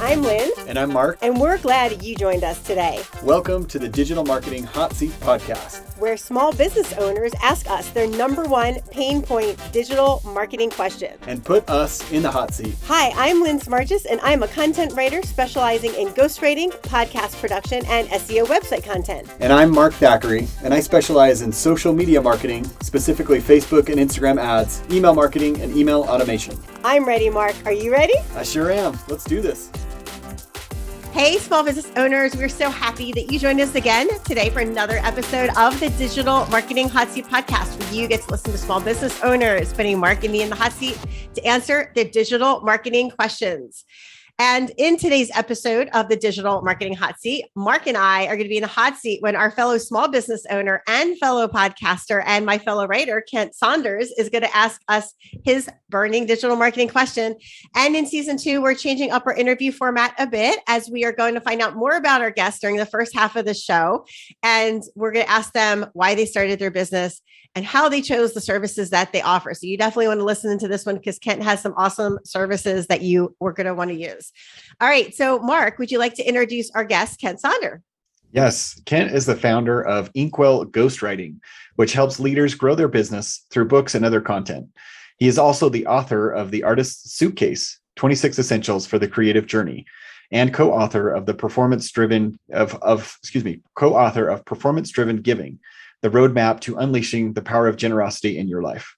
I'm Lynn. And I'm Mark. And we're glad you joined us today. Welcome to the Digital Marketing Hot Seat Podcast, where small business owners ask us their number one pain point digital marketing question. And put us in the hot seat. Hi, I'm Lynn Smargis, and I'm a content writer specializing in ghostwriting, podcast production, and SEO website content. And I'm Mark Thackeray, and I specialize in social media marketing, specifically Facebook and Instagram ads, email marketing, and email automation. I'm ready, Mark. Are you ready? I sure am. Let's do this. Hey, small business owners. We're so happy that you joined us again today for another episode of the Digital Marketing Hot Seat Podcast, where you get to listen to small business owners putting Mark and me in the hot seat to answer the digital marketing questions. And in today's episode of the Digital Marketing Hot Seat, Mark and I are going to be in the hot seat when our fellow small business owner and fellow podcaster and my fellow writer, Kent Saunders, is going to ask us his burning digital marketing question. And in season 2, we're changing up our interview format a bit as we are going to find out more about our guests during the first half of the show. And we're going to ask them why they started their business and how they chose the services that they offer. So you definitely want to listen to this one because Kent has some awesome services that you were going to want to use. All right. So Mark, would you like to introduce our guest, Kent Saunders? Yes. Kent is the founder of Inkwell Ghostwriting, which helps leaders grow their business through books and other content. He is also the author of The Artist's Suitcase, 26 Essentials for the Creative Journey, and co-author of Performance Driven Giving, the roadmap to unleashing the power of generosity in your life.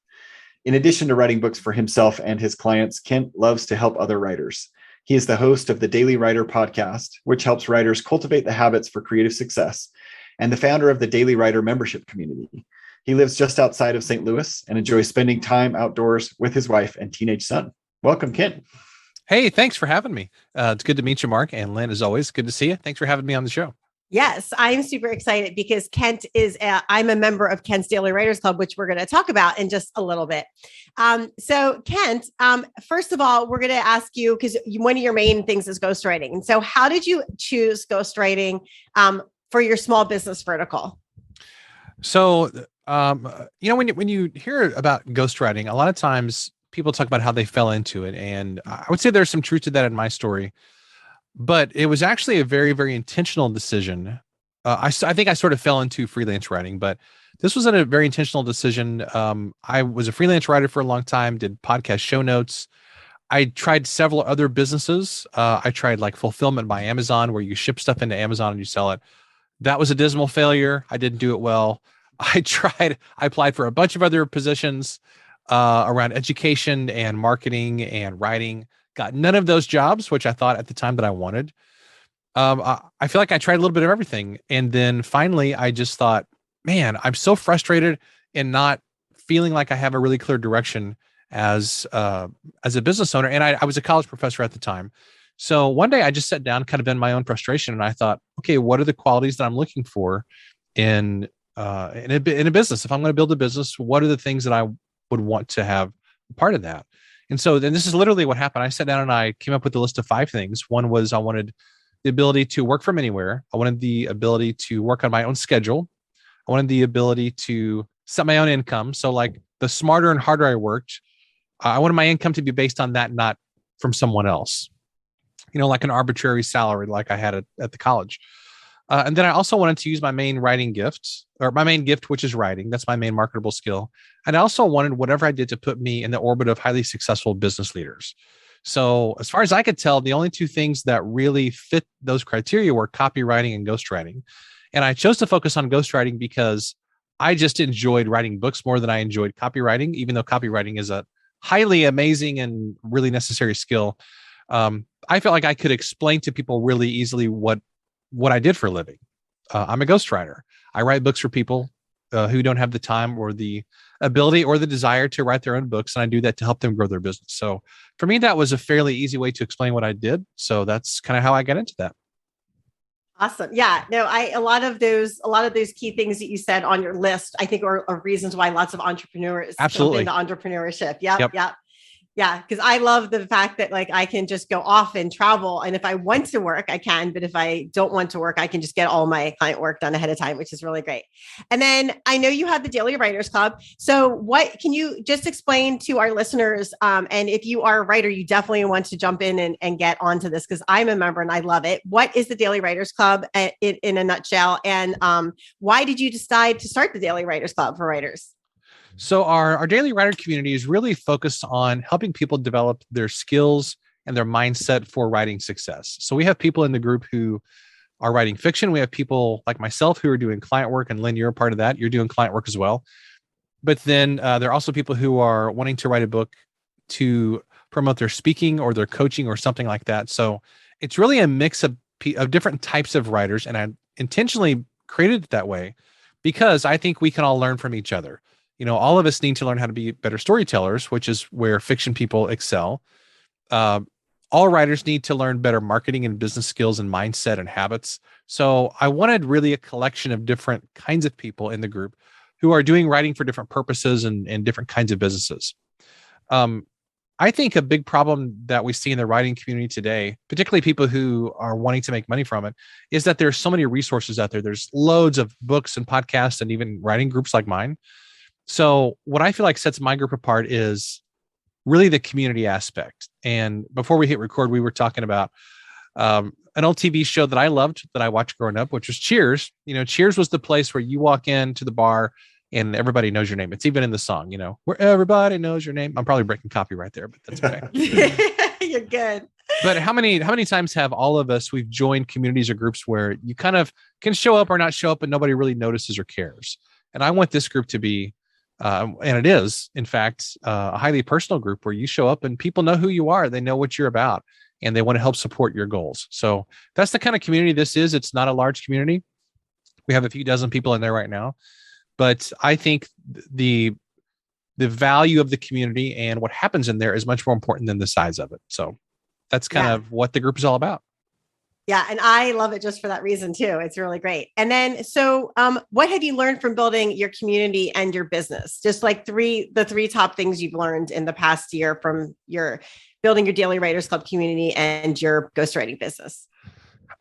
In addition to writing books for himself and his clients, Kent loves to help other writers. He is the host of the Daily Writer podcast, which helps writers cultivate the habits for creative success, and the founder of the Daily Writer membership community. He lives just outside of St. Louis and enjoys spending time outdoors with his wife and teenage son. Welcome, Kent. Hey, thanks for having me. It's good to meet you, Mark, and Lynn, as always, good to see you. Thanks for having me on the show. Yes, I'm super excited because I'm a member of Kent's Daily Writers Club, which we're going to talk about in just a little bit. So Kent, first of all, we're going to ask you, because one of your main things is ghostwriting. And so how did you choose ghostwriting for your small business vertical? So, when you hear about ghostwriting, a lot of times people talk about how they fell into it. And I would say there's some truth to that in my story. But it was actually a very, very intentional decision. I think I sort of fell into freelance writing, but this was a very intentional decision. I was a freelance writer for a long time, did podcast show notes. I tried several other businesses. I tried like fulfillment by Amazon, where you ship stuff into Amazon and you sell it. That was a dismal failure. I didn't do it well. I applied for a bunch of other positions around education and marketing and writing. Got none of those jobs, which I thought at the time that I wanted. I feel like I tried a little bit of everything. And then finally, I just thought, man, I'm so frustrated and not feeling like I have a really clear direction as a business owner. And I was a college professor at the time. So one day I just sat down kind of in my own frustration. And I thought, okay, what are the qualities that I'm looking for in a business? If I'm going to build a business, what are the things that I would want to have part of that? And so then this is literally what happened. I sat down and I came up with a list of 5 things. One was I wanted the ability to work from anywhere. I wanted the ability to work on my own schedule. I wanted the ability to set my own income. So like the smarter and harder I worked, I wanted my income to be based on that, not from someone else, like an arbitrary salary like I had at the college. And then I also wanted to use my main writing gift, which is writing. That's my main marketable skill. And I also wanted whatever I did to put me in the orbit of highly successful business leaders. So as far as I could tell, the only 2 things that really fit those criteria were copywriting and ghostwriting. And I chose to focus on ghostwriting because I just enjoyed writing books more than I enjoyed copywriting, even though copywriting is a highly amazing and really necessary skill. I felt like I could explain to people really easily what I did for a living. I'm a ghostwriter. I write books for people who don't have the time or the ability or the desire to write their own books. And I do that to help them grow their business. So for me, that was a fairly easy way to explain what I did. So that's kind of how I got into that. Awesome. Yeah, no, a lot of those key things that you said on your list, I think are reasons why lots of entrepreneurs jump into entrepreneurship. Yep. Yeah, because I love the fact that like I can just go off and travel. And if I want to work, I can. But if I don't want to work, I can just get all my client work done ahead of time, which is really great. And then I know you have the Daily Writers Club. So what can you just explain to our listeners? And if you are a writer, you definitely want to jump in and get onto this because I'm a member and I love it. What is the Daily Writers Club in a nutshell? And why did you decide to start the Daily Writers Club for writers? So our daily writer community is really focused on helping people develop their skills and their mindset for writing success. So we have people in the group who are writing fiction. We have people like myself who are doing client work, and Lynn, you're a part of that. You're doing client work as well. But then there are also people who are wanting to write a book to promote their speaking or their coaching or something like that. So it's really a mix of different types of writers. And I intentionally created it that way because I think we can all learn from each other. All of us need to learn how to be better storytellers, which is where fiction people excel. All writers need to learn better marketing and business skills and mindset and habits. So I wanted really a collection of different kinds of people in the group who are doing writing for different purposes and different kinds of businesses. I think a big problem that we see in the writing community today, particularly people who are wanting to make money from it, is that there's so many resources out there. There's loads of books and podcasts and even writing groups like mine. So what I feel like sets my group apart is really the community aspect. And before we hit record, we were talking about an old TV show that I loved, that I watched growing up, which was Cheers. Cheers was the place where you walk into the bar and everybody knows your name. It's even in the song, where everybody knows your name. I'm probably breaking copyright there, but that's okay. You're good. But how many times have all of us, we've joined communities or groups where you kind of can show up or not show up and nobody really notices or cares? And I want this group to be and it is, in fact, a highly personal group where you show up and people know who you are. They know what you're about and they want to help support your goals. So that's the kind of community this is. It's not a large community. We have a few dozen people in there right now. But I think the value of the community and what happens in there is much more important than the size of it. So that's kind of what the group is all about. Yeah. And I love it just for that reason too. It's really great. And then, so what have you learned from building your community and your business? Just like the three top things you've learned in the past year from your building your Daily Writers Club community and your ghostwriting business.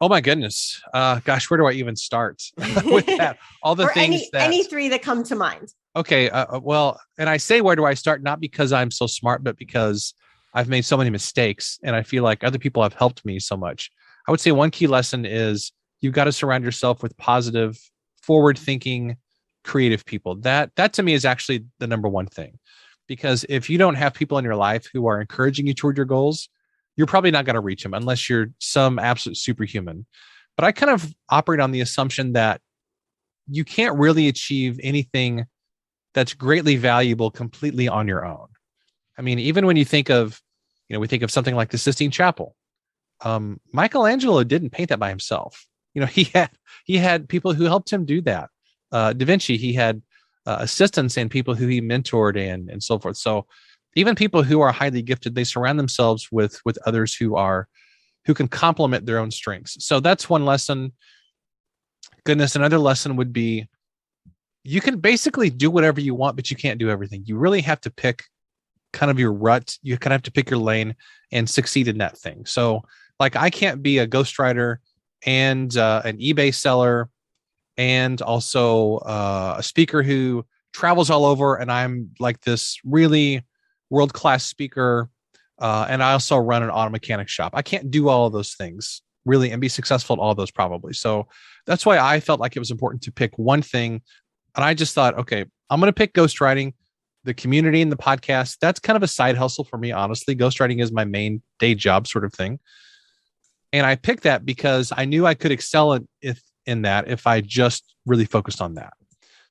Oh my goodness. Gosh, where do I even start with that? All the or things any three that come to mind. Okay. Well, and I say, where do I start? Not because I'm so smart, but because I've made so many mistakes and I feel like other people have helped me so much. I would say one key lesson is you've got to surround yourself with positive, forward-thinking, creative people. That to me is actually the number one thing, because if you don't have people in your life who are encouraging you toward your goals, you're probably not going to reach them unless you're some absolute superhuman. But I kind of operate on the assumption that you can't really achieve anything that's greatly valuable completely on your own. I mean, even when you think of, we think of something like the Sistine Chapel. Michelangelo didn't paint that by himself. He had people who helped him do that. Da Vinci, he had assistants and people who he mentored and so forth. So even people who are highly gifted, they surround themselves with others who can complement their own strengths. So that's one lesson. Goodness, another lesson would be you can basically do whatever you want, but you can't do everything. You really have to pick kind of your rut. You kind of have to pick your lane and succeed in that thing. So like I can't be a ghostwriter and an eBay seller and also a speaker who travels all over, and I'm like this really world-class speaker, and I also run an auto mechanic shop. I can't do all of those things really and be successful at all of those probably. So that's why I felt like it was important to pick one thing. And I just thought, okay, I'm going to pick ghostwriting, the community and the podcast. That's kind of a side hustle for me, honestly. Ghostwriting is my main day job sort of thing. And I picked that because I knew I could excel in that if I just really focused on that.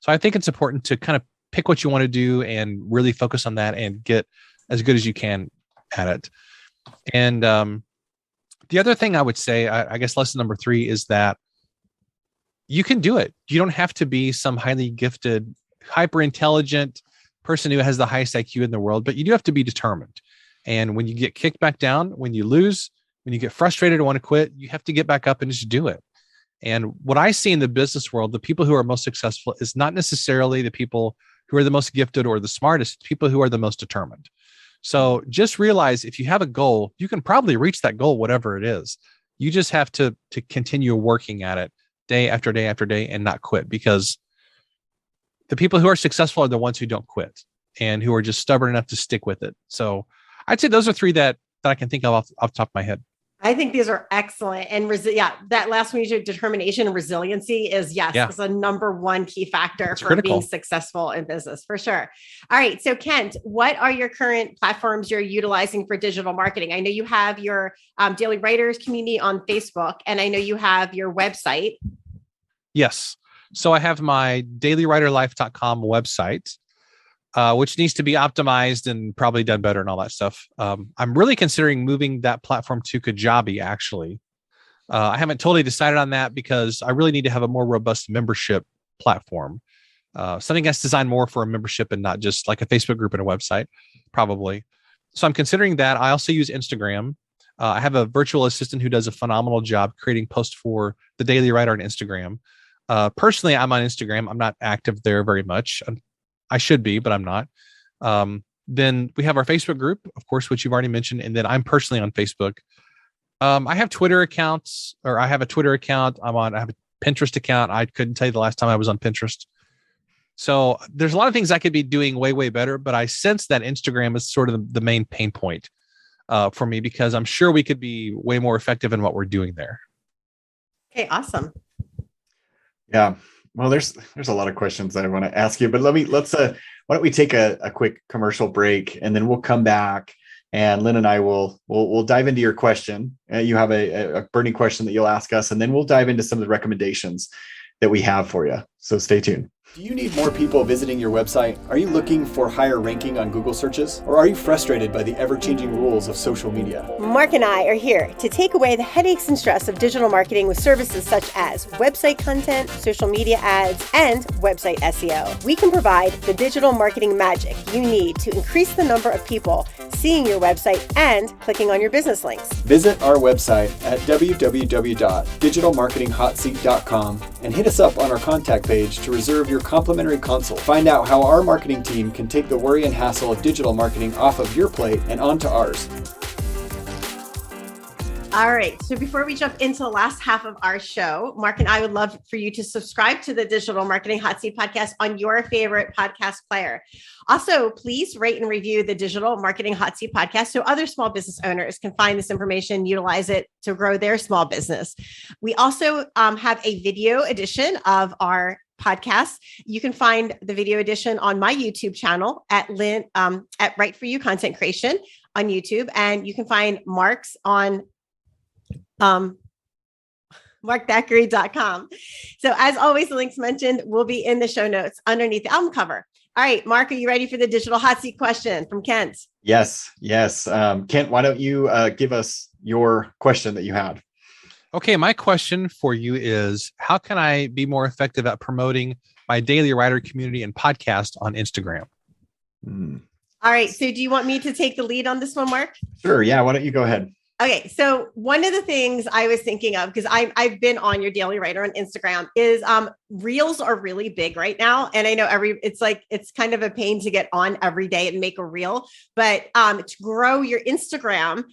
So I think it's important to kind of pick what you want to do and really focus on that and get as good as you can at it. And the other thing I would say, I guess lesson number 3 is that you can do it. You don't have to be some highly gifted, hyper intelligent person who has the highest IQ in the world, but you do have to be determined. And when you get kicked back down, when you lose, when you get frustrated or want to quit, you have to get back up and just do it. And what I see in the business world, the people who are most successful is not necessarily the people who are the most gifted or the smartest, people who are the most determined. So just realize if you have a goal, you can probably reach that goal, whatever it is. You just have to continue working at it day after day after day and not quit, because the people who are successful are the ones who don't quit and who are just stubborn enough to stick with it. So I'd say those are three that I can think of off the top of my head. I think these are excellent. And that last one, determination and resiliency is a number one key factor for being successful in business, for sure. All right. So Kent, what are your current platforms you're utilizing for digital marketing? I know you have your Daily Writers community on Facebook, and I know you have your website. Yes. So I have my dailywriterlife.com website, which needs to be optimized and probably done better and all that stuff. I'm really considering moving that platform to Kajabi, actually. I haven't totally decided on that because I really need to have a more robust membership platform. Something that's designed more for a membership and not just like a Facebook group and a website, probably. So I'm considering that. I also use Instagram. I have a virtual assistant who does a phenomenal job creating posts for the Daily Writer on Instagram. Personally, I'm on Instagram. I'm not active there very much. I should be, but I'm not. Then we have our Facebook group, of course, which you've already mentioned. And then I'm personally on Facebook. I have Twitter accounts, or I have a Twitter account. I have a Pinterest account. I couldn't tell you the last time I was on Pinterest. So there's a lot of things I could be doing way, way better, but I sense that Instagram is sort of the main pain point for me, because I'm sure we could be way more effective in what we're doing there. Okay, awesome. Yeah. Well, there's a lot of questions that I want to ask you, but why don't we take a quick commercial break, and then we'll come back, and Lynn and I will dive into your question. You have a burning question that you'll ask us, and then we'll dive into some of the recommendations that we have for you. So stay tuned. Do you need more people visiting your website? Are you looking for higher ranking on Google searches? Or are you frustrated by the ever-changing rules of social media? Mark and I are here to take away the headaches and stress of digital marketing with services such as website content, social media ads, and website SEO. We can provide the digital marketing magic you need to increase the number of people seeing your website and clicking on your business links. Visit our website at www.digitalmarketinghotseat.com and hit us up on our contact page to reserve your complimentary consult. Find out how our marketing team can take the worry and hassle of digital marketing off of your plate and onto ours. All right. So before we jump into the last half of our show, Mark and I would love for you to subscribe to the Digital Marketing Hot Seat podcast on your favorite podcast player. Also, please rate and review the Digital Marketing Hot Seat podcast so other small business owners can find this information, utilize it to grow their small business. We also have a video edition of our podcast. You can find the video edition on my YouTube channel at Right For You Content Creation on YouTube, and you can find Mark's on markthackeray.com. So as always, the links mentioned will be in the show notes underneath the album cover. All right, Mark, are you ready for the digital hot seat question from Kent? Yes. Kent, why don't you give us your question that you had? Okay, my question for you is, how can I be more effective at promoting my Daily Writer community and podcast on Instagram? All right, so do you want me to take the lead on this one, Mark? Sure, yeah, why don't you go ahead? Okay, so one of the things I was thinking of, because I've been on your Daily Writer on Instagram, is reels are really big right now. And I know it's kind of a pain to get on every day and make a reel, but to grow your Instagram,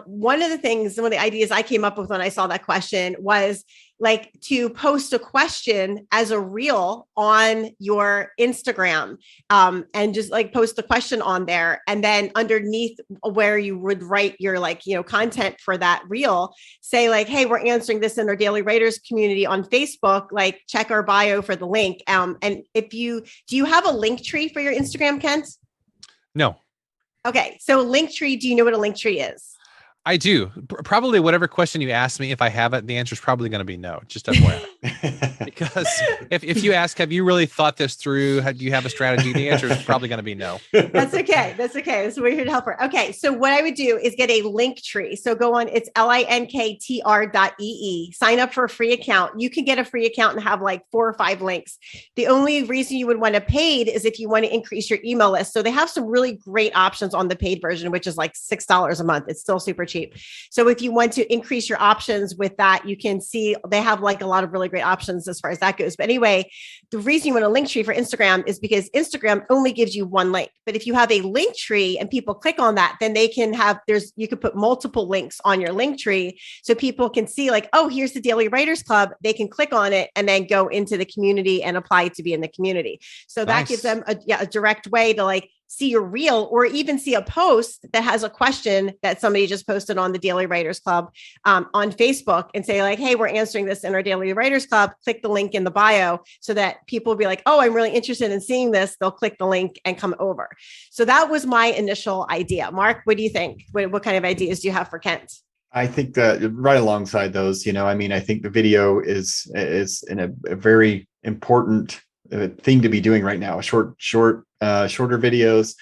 one of the ideas I came up with when I saw that question was like to post a question as a reel on your Instagram, and just like post the question on there. And then underneath where you would write your content for that reel, say like, hey, we're answering this in our Daily Writers community on Facebook, like check our bio for the link. And do you have a link tree for your Instagram, Kent? No. Okay. So Linktree, do you know what a Linktree is? I do. Probably whatever question you ask me, if I have it, the answer is probably going to be no, just FYI. Because if you ask, have you really thought this through? Do you have a strategy? The answer is probably going to be no. That's okay. So we're here to help her. Okay. So what I would do is get a link tree. So go on, it's linktr.ee, sign up for a free account. You can get a free account and have like 4 or 5 links. The only reason you would want a paid is if you want to increase your email list. So they have some really great options on the paid version, which is like $6 a month. It's still super cheap. So if you want to increase your options with that, you can see they have like a lot of really great options as far as that goes. But anyway, the reason you want a link tree for Instagram is because Instagram only gives you one link. But if you have a link tree and people click on that, then they can have, you could put multiple links on your link tree so people can see like, oh, here's the Daily Writers Club. They can click on it and then go into the community and apply to be in the community. So that gives them a direct way to like see your reel, or even see a post that has a question that somebody just posted on the Daily Writers Club on Facebook, and say like, hey, we're answering this in our Daily Writers Club. Click the link in the bio, so that people will be like, oh, I'm really interested in seeing this. They'll click the link and come over. So that was my initial idea. Mark, what do you think? What kind of ideas do you have for Kent? I think that right alongside those, I think the video is a very important thing to be doing right now. Shorter videos,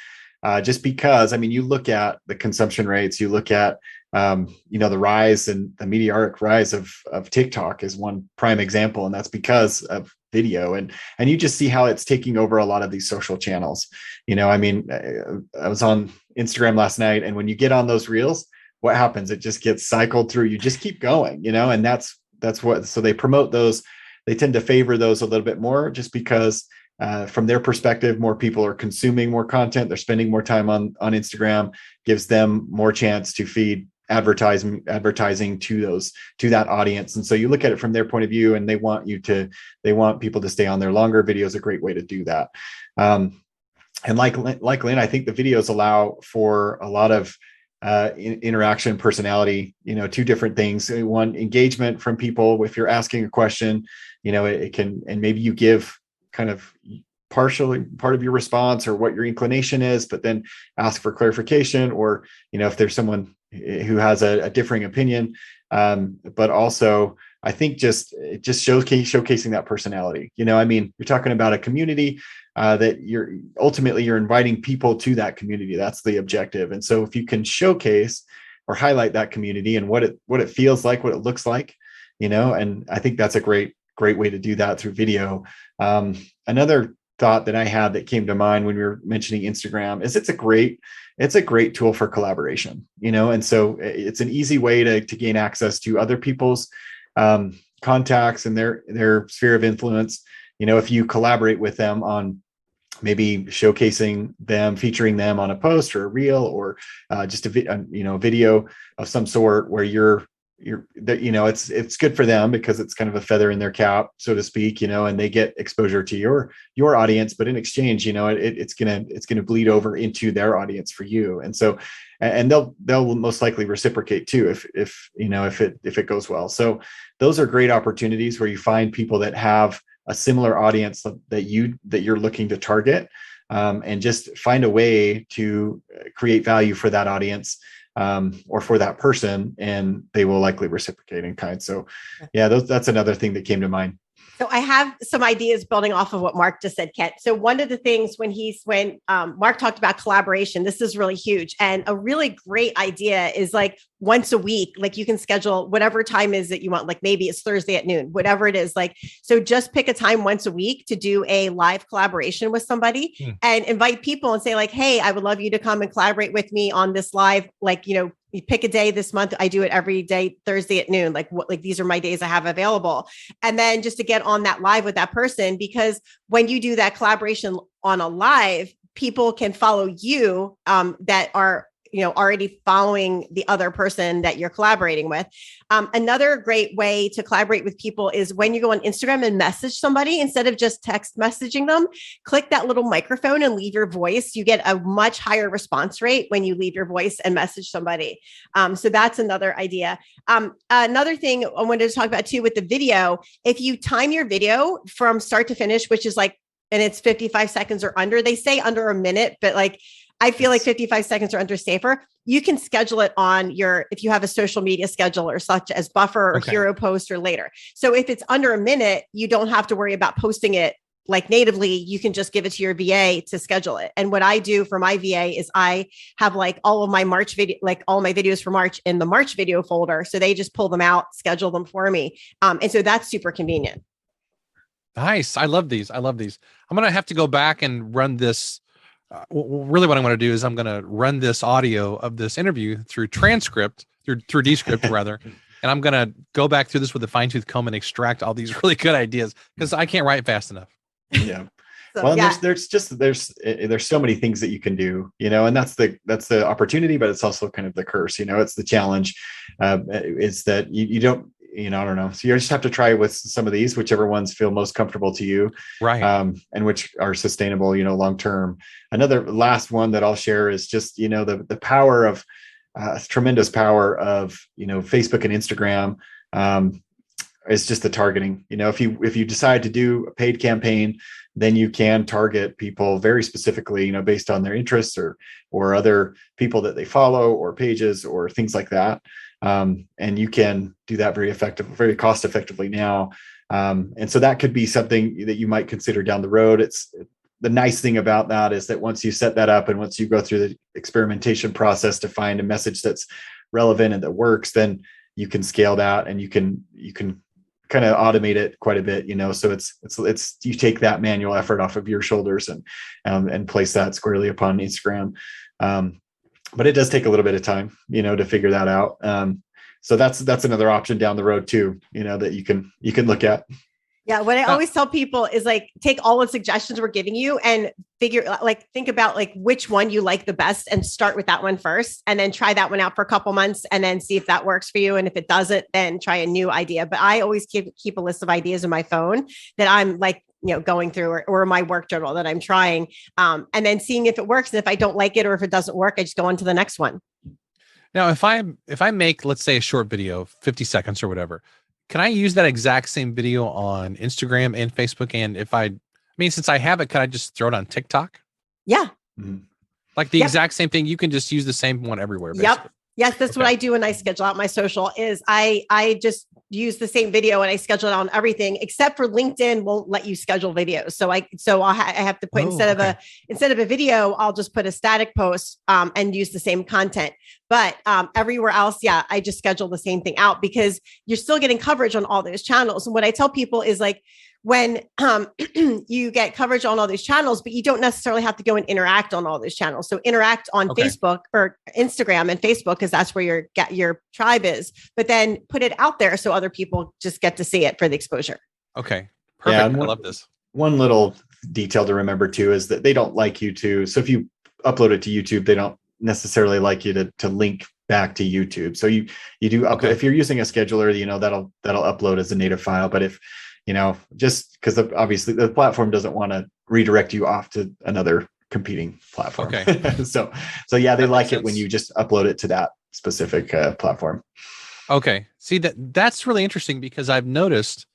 just because, you look at the consumption rates, you look at, the rise and the meteoric rise of TikTok is one prime example. And that's because of video, and you just see how it's taking over a lot of these social channels. I was on Instagram last night, and when you get on those reels, what happens? It just gets cycled through. You just keep going, and that's what, so they promote those. They tend to favor those a little bit more, just because from their perspective, more people are consuming more content. They're spending more time on Instagram, gives them more chance to feed advertising to that audience. And so you look at it from their point of view, and they want people to stay on there longer. Video is a great way to do that. And like Lynn, I think the videos allow for a lot of interaction, personality, two different things. One, engagement from people. If you're asking a question, it can, and maybe you give kind of partially part of your response or what your inclination is, but then ask for clarification, or, if there's someone who has a differing opinion. But also, I think just showcasing that personality. You're talking about a community that you're inviting people to that community. That's the objective. And so if you can showcase or highlight that community and what it feels like, what it looks like, and I think that's a great way to do that through video. Another thought that I had that came to mind when we were mentioning Instagram is it's a great tool for collaboration, and so it's an easy way to gain access to other people's contacts and their sphere of influence. If you collaborate with them on maybe showcasing them, featuring them on a post or a reel, or just a video of some sort, where it's good for them because it's kind of a feather in their cap, so to speak, and they get exposure to your audience, but in exchange, it's gonna bleed over into their audience for you. And so, and they'll most likely reciprocate too, if it goes well. So those are great opportunities where you find people that have a similar audience that you're looking to target, and just find a way to create value for that audience, or for that person, and they will likely reciprocate in kind. So yeah, that's another thing that came to mind. So I have some ideas building off of what Mark just said, Kent. So one of the things when Mark talked about collaboration, this is really huge. And a really great idea is like once a week, like you can schedule whatever time is that you want, like maybe it's Thursday at noon, whatever it is. Like, so just pick a time once a week to do a live collaboration with somebody and invite people and say like, hey, I would love you to come and collaborate with me on this live, like, you pick a day this month. I do it every day, Thursday at noon. Like these are my days I have available. And then just to get on that live with that person, because when you do that collaboration on a live, people can follow you that are already following the other person that you're collaborating with. Another great way to collaborate with people is when you go on Instagram and message somebody, instead of just text messaging them, click that little microphone and leave your voice. You get a much higher response rate when you leave your voice and message somebody. So that's another idea. Another thing I wanted to talk about too with the video, if you time your video from start to finish, which is like, and it's 55 seconds or under, they say under a minute, but like, I feel like 55 seconds or under safer. You can schedule it on if you have a social media scheduler such as Buffer or Hero Post or Later. So if it's under a minute, you don't have to worry about posting it like natively. You can just give it to your VA to schedule it. And what I do for my VA is I have like all of my March video, like all my videos for March in the March video folder. So they just pull them out, schedule them for me. And so that's super convenient. Nice. I love these. I'm going to have to go back and run this. Really what I'm going to do is I'm going to run this audio of this interview through Transcript through Descript rather. And I'm going to go back through this with a fine tooth comb and extract all these really good ideas because I can't write fast enough. Yeah. So, Well, yeah. there's so many things that you can do, and that's the opportunity, but it's also kind of the curse, it's the challenge, is that you don't, I don't know. So you just have to try with some of these, whichever ones feel most comfortable to you. Right. And which are sustainable, long-term. Another last one that I'll share is just, the power of, tremendous power of, Facebook and Instagram, is just the targeting. If you decide to do a paid campaign, then you can target people very specifically, based on their interests or other people that they follow or pages or things like that. And you can do that very cost effectively now. And so that could be something that you might consider down the road. It's the nice thing about that is that once you set that up and once you go through the experimentation process to find a message that's relevant and that works, then you can scale that and you can kind of automate it quite a bit, so it's you take that manual effort off of your shoulders and place that squarely upon Instagram. But it does take a little bit of time, to figure that out. So that's another option down the road too, that you can look at. Yeah. What I always tell people is take all the suggestions we're giving you and think about which one you like the best and start with that one first, and then try that one out for a couple months and then see if that works for you. And if it doesn't, then try a new idea. But I always keep a list of ideas in my phone that I'm going through or my work journal that I'm trying, and then seeing if it works. And if I don't like it, or if it doesn't work, I just go on to the next one. Now, if I make, let's say, a short video, 50 seconds or whatever, can I use that exact same video on Instagram and Facebook? And since I have it, can I just throw it on TikTok? Yeah. Mm-hmm. Like the exact same thing. You can just use the same one everywhere. Basically. Yep. Yes. That's what I do when I schedule out my social is I just use the same video and I schedule it on everything except for LinkedIn won't let you schedule videos. So I have to put instead of a video, I'll just put a static post and use the same content. But everywhere else, I just schedule the same thing out because you're still getting coverage on all those channels. And what I tell people is when you get coverage on all these channels, but you don't necessarily have to go and interact on all those channels. So interact on Facebook or Instagram and Facebook, because that's where your tribe is, but then put it out there so other people just get to see it for the exposure. Okay. Perfect. Yeah, I love this. One little detail to remember too, is that they don't like you to, so if you upload it to YouTube, they don't necessarily like you to link back to YouTube. So you do upload, if you're using a scheduler, that'll upload as a native file. But if, just because obviously the platform doesn't want to redirect you off to another competing platform. Okay. so yeah, they like it when you just upload it to that specific platform. Okay. See, that's really interesting because I've noticed.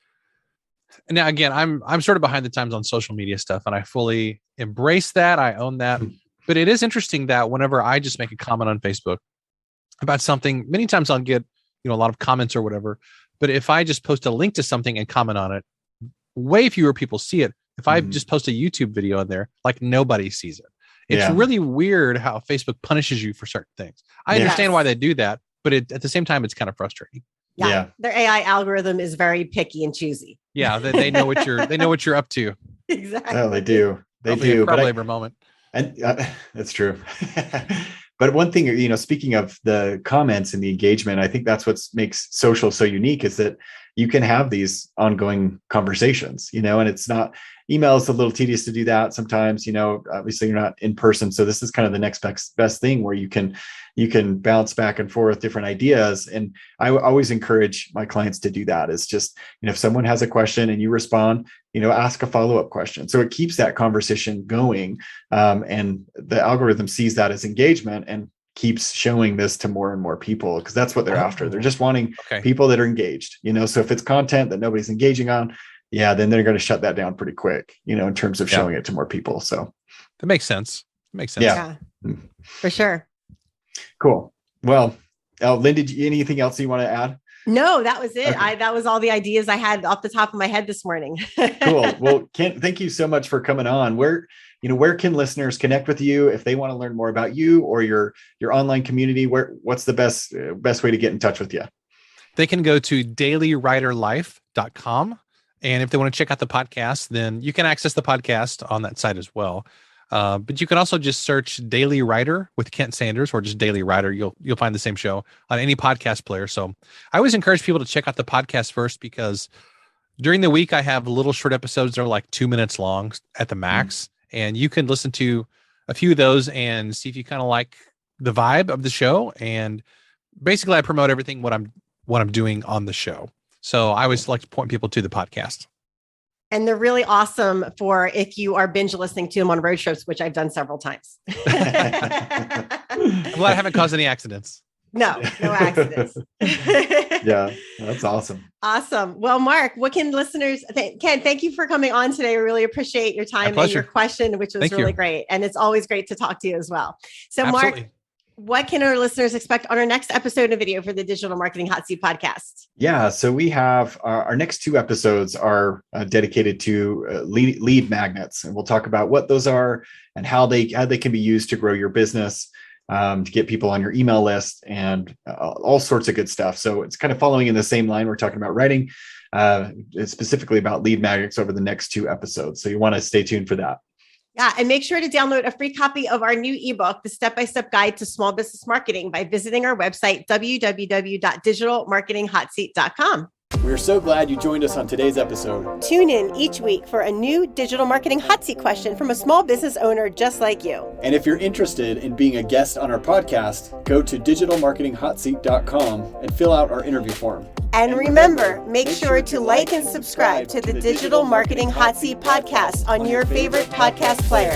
Now, again, I'm sort of behind the times on social media stuff, and I fully embrace that. I own that. But it is interesting that whenever I just make a comment on Facebook about something, many times I'll get, a lot of comments or whatever. But if I just post a link to something and comment on it, way fewer people see it. If I just post a YouTube video in there, nobody sees it. It's really weird how Facebook punishes you for certain things. I understand why they do that, but at the same time, it's kind of frustrating. Yeah. Their AI algorithm is very picky and choosy. Yeah, they know what you're up to. Exactly. Oh, they do. They do. Probably every moment. And that's true. But one thing, speaking of the comments and the engagement, I think that's what makes social so unique is that you can have these ongoing conversations, and it's not, email is a little tedious to do that sometimes, obviously you're not in person. So this is kind of the next best thing where you can bounce back and forth different ideas. And I always encourage my clients to do that. It's just, if someone has a question and you respond, ask a follow-up question. So it keeps that conversation going. And the algorithm sees that as engagement and keeps showing this to more and more people because that's what they're after. They're just wanting people that are engaged, so if it's content that nobody's engaging on, then they're going to shut that down pretty quick, in terms of showing it to more people. So that makes sense. Yeah, for sure. Cool. Well, Lynn, anything else you want to add? No, that was it. Okay. That was all the ideas I had off the top of my head this morning. Cool. Well, Kent, thank you so much for coming on. Where can listeners connect with you if they want to learn more about you or your online community? What's the best way to get in touch with you? They can go to dailywriterlife.com. And if they want to check out the podcast, then you can access the podcast on that site as well. But you can also just search Daily Writer with Kent Sanders, or just Daily Writer. You'll find the same show on any podcast player. So I always encourage people to check out the podcast first, because during the week I have little short episodes that are like 2 minutes long at the max, and you can listen to a few of those and see if you kind of like the vibe of the show. And basically I promote everything what I'm doing on the show. So I always like to point people to the podcast. And they're really awesome for if you are binge listening to them on road trips, which I've done several times. I'm glad I haven't caused any accidents. No accidents. Yeah, that's awesome. Awesome. Well, Mark, what can listeners, Ken, thank you for coming on today. I really appreciate your time and your question, which was really great. And it's always great to talk to you as well. So Absolutely. Mark, what can our listeners expect on our next episode and video for the Digital Marketing Hot Seat podcast? Yeah, so we have our next 2 episodes are dedicated to lead magnets, and we'll talk about what those are and how they can be used to grow your business, to get people on your email list, and all sorts of good stuff. So it's kind of following in the same line. We're talking about writing, specifically about lead magnets over the next 2 episodes. So you want to stay tuned for that. Yeah, and make sure to download a free copy of our new ebook, The Step-by-Step Guide to Small Business Marketing, by visiting our website, www.digitalmarketinghotseat.com. We're so glad you joined us on today's episode. Tune in each week for a new digital marketing hot seat question from a small business owner just like you. And if you're interested in being a guest on our podcast, go to digitalmarketinghotseat.com and fill out our interview form. And remember, make sure to like and subscribe to the Digital Marketing Hot Seat podcast on your favorite podcast player.